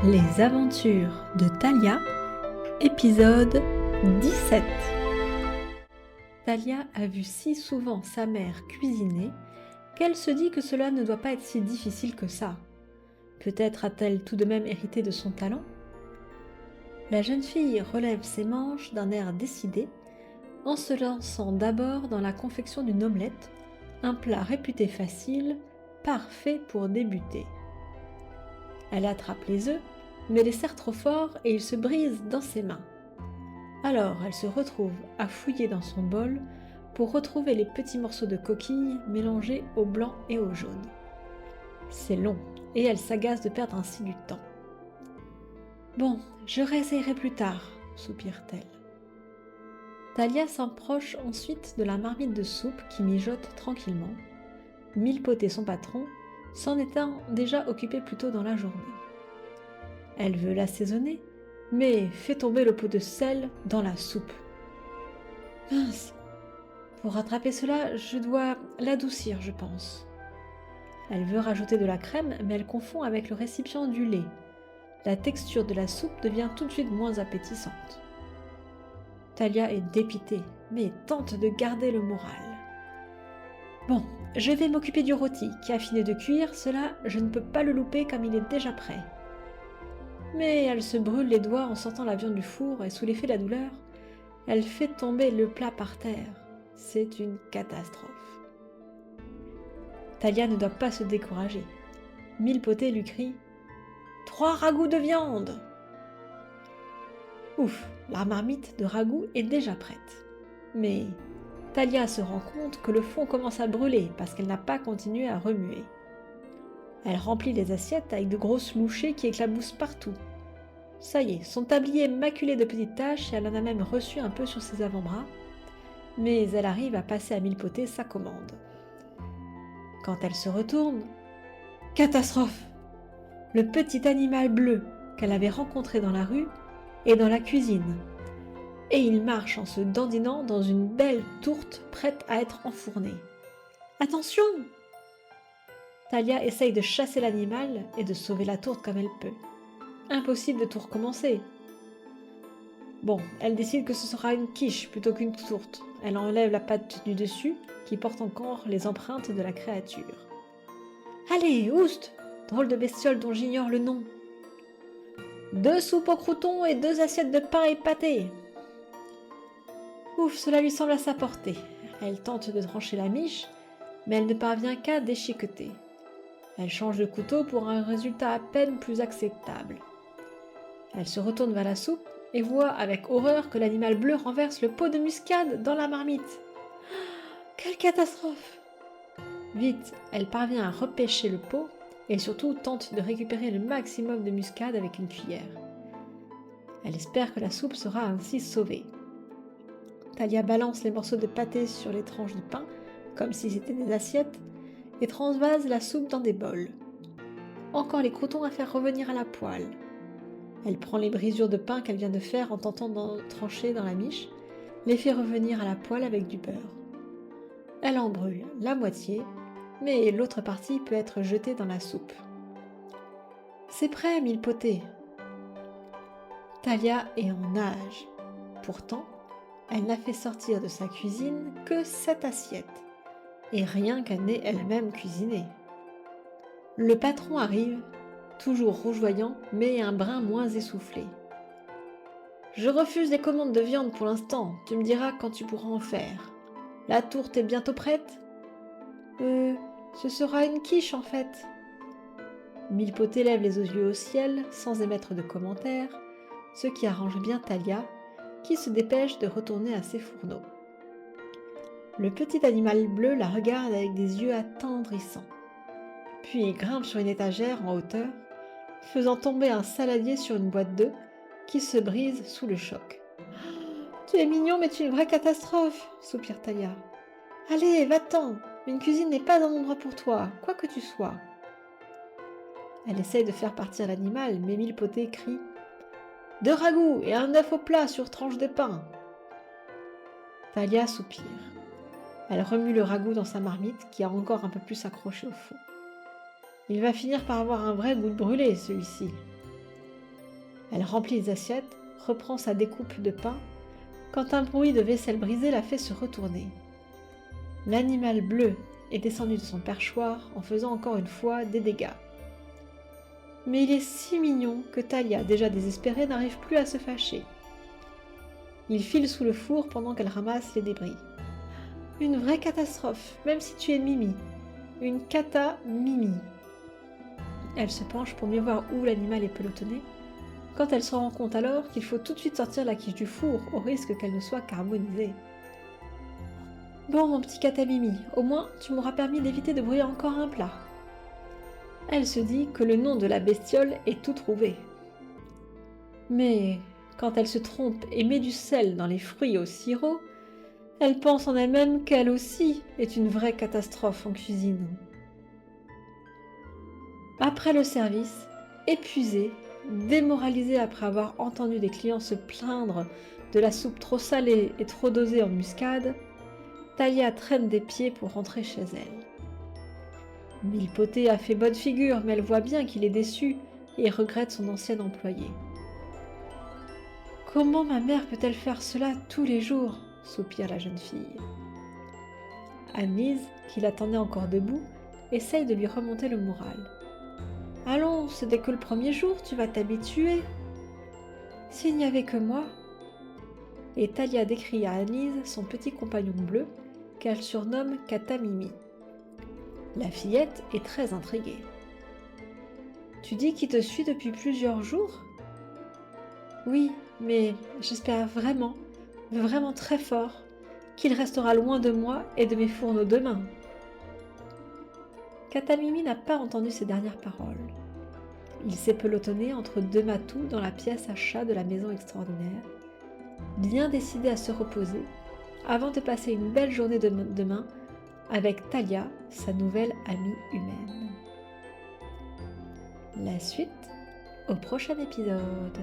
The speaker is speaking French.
Les aventures de Thalia, épisode 17. Thalia a vu si souvent sa mère cuisiner qu'elle se dit que cela ne doit pas être si difficile que ça. Peut-être a-t-elle tout de même hérité de son talent? La jeune fille relève ses manches d'un air décidé en se lançant d'abord dans la confection d'une omelette, un plat réputé facile, parfait pour débuter. Elle attrape les œufs, mais les serre trop fort et ils se brisent dans ses mains. Alors elle se retrouve à fouiller dans son bol pour retrouver les petits morceaux de coquille mélangés au blanc et au jaune. C'est long et elle s'agace de perdre ainsi du temps. « Bon, je réessayerai plus tard, » soupire-t-elle. Thalia s'approche ensuite de la marmite de soupe qui mijote tranquillement. Mille-Pot et son patron s'en étant déjà occupés plus tôt dans la journée. Elle veut l'assaisonner, mais fait tomber le pot de sel dans la soupe. Mince! Pour rattraper cela, je dois l'adoucir, je pense. Elle veut rajouter de la crème, mais elle confond avec le récipient du lait. La texture de la soupe devient tout de suite moins appétissante. Thalia est dépitée, mais tente de garder le moral. Bon, je vais m'occuper du rôti qui a fini de cuire, cela je ne peux pas le louper comme il est déjà prêt. Mais elle se brûle les doigts en sortant la viande du four et sous l'effet de la douleur, elle fait tomber le plat par terre. C'est une catastrophe. Thalia ne doit pas se décourager. Mille-Pot lui crie « 3 ragoûts de viande !» Ouf, la marmite de ragoût est déjà prête. Mais Thalia se rend compte que le fond commence à brûler parce qu'elle n'a pas continué à remuer. Elle remplit les assiettes avec de grosses louchées qui éclaboussent partout. Ça y est, son tablier est maculé de petites taches et elle en a même reçu un peu sur ses avant-bras. Mais elle arrive à passer à Mille-Pot sa commande. Quand elle se retourne, catastrophe! Le petit animal bleu qu'elle avait rencontré dans la rue est dans la cuisine. Et il marche en se dandinant dans une belle tourte prête à être enfournée. Attention! Thalia essaye de chasser l'animal et de sauver la tourte comme elle peut. Impossible de tout recommencer. Bon, elle décide que ce sera une quiche plutôt qu'une tourte. Elle enlève la pâte du dessus qui porte encore les empreintes de la créature. Allez, oust! Drôle de bestiole dont j'ignore le nom. 2 soupes au crouton et 2 assiettes de pain épaté. Ouf, cela lui semble à sa portée. Elle tente de trancher la miche, mais elle ne parvient qu'à déchiqueter. Elle change de couteau pour un résultat à peine plus acceptable. Elle se retourne vers la soupe et voit avec horreur que l'animal bleu renverse le pot de muscade dans la marmite. Quelle catastrophe! Vite, elle parvient à repêcher le pot et surtout tente de récupérer le maximum de muscade avec une cuillère. Elle espère que la soupe sera ainsi sauvée. Thalia balance les morceaux de pâté sur les tranches de pain, comme si c'était des assiettes, et transvase la soupe dans des bols. Encore les croûtons à faire revenir à la poêle. Elle prend les brisures de pain qu'elle vient de faire en tentant d'en trancher dans la miche, les fait revenir à la poêle avec du beurre. Elle en brûle la moitié, mais l'autre partie peut être jetée dans la soupe. C'est prêt, Mille-Pot. Thalia est en nage. Pourtant, elle n'a fait sortir de sa cuisine que 7 assiettes, et rien qu'elle n'ait elle-même cuisiné. Le patron arrive, toujours rougeoyant, mais un brin moins essoufflé. « Je refuse les commandes de viande pour l'instant, tu me diras quand tu pourras en faire. La tourte est bientôt prête ?»« Ce sera une quiche en fait. » Mille-Pot lève les yeux au ciel sans émettre de commentaires, ce qui arrange bien Thalia, qui se dépêche de retourner à ses fourneaux. Le petit animal bleu la regarde avec des yeux attendrissants. Puis il grimpe sur une étagère en hauteur, faisant tomber un saladier sur une boîte d'œufs qui se brise sous le choc. « Tu es mignon, mais tu es une vraie catastrophe !» soupire Thalia. « Allez, va-t'en! Une cuisine n'est pas un endroit pour toi, quoi que tu sois. » Elle essaye de faire partir l'animal, mais Mille-Pot crie « 2 ragoûts et un œuf au plat sur tranche de pain !» Thalia soupire. Elle remue le ragoût dans sa marmite qui a encore un peu plus accroché au fond. Il va finir par avoir un vrai goût de brûlé, celui-ci. Elle remplit les assiettes, reprend sa découpe de pain, quand un bruit de vaisselle brisée la fait se retourner. L'animal bleu est descendu de son perchoir en faisant encore une fois des dégâts. Mais il est si mignon que Talia, déjà désespérée, n'arrive plus à se fâcher. Il file sous le four pendant qu'elle ramasse les débris. Une vraie catastrophe, même si tu es Mimi. Une cata-Mimi. Elle se penche pour mieux voir où l'animal est pelotonné, quand elle se rend compte alors qu'il faut tout de suite sortir la quiche du four au risque qu'elle ne soit carbonisée. Bon, mon petit cata-Mimi, au moins tu m'auras permis d'éviter de brûler encore un plat. Elle se dit que le nom de la bestiole est tout trouvé. Mais quand elle se trompe et met du sel dans les fruits au sirop, elle pense en elle-même qu'elle aussi est une vraie catastrophe en cuisine. Après le service, épuisée, démoralisée après avoir entendu des clients se plaindre de la soupe trop salée et trop dosée en muscade, Talia traîne des pieds pour rentrer chez elle. Mille-Potée a fait bonne figure, mais elle voit bien qu'il est déçu et regrette son ancien employé. « Comment ma mère peut-elle faire cela tous les jours ?» soupire la jeune fille. Anne-Lise, qui l'attendait encore debout, essaye de lui remonter le moral. « Allons, ce n'est que le premier jour, tu vas t'habituer. S'il n'y avait que moi… » Et Talia décrit à Anne-Lise son petit compagnon bleu, qu'elle surnomme Cata-Mimi. La fillette est très intriguée. « Tu dis qu'il te suit depuis plusieurs jours ? » ?»« Oui, mais j'espère vraiment très fort, qu'il restera loin de moi et de mes fourneaux demain. » Cata-Mimi n'a pas entendu ces dernières paroles. Il s'est pelotonné entre deux matous dans la pièce à chat de la maison extraordinaire, bien décidé à se reposer, avant de passer une belle journée demain avec Talia, sa nouvelle amie humaine. La suite au prochain épisode.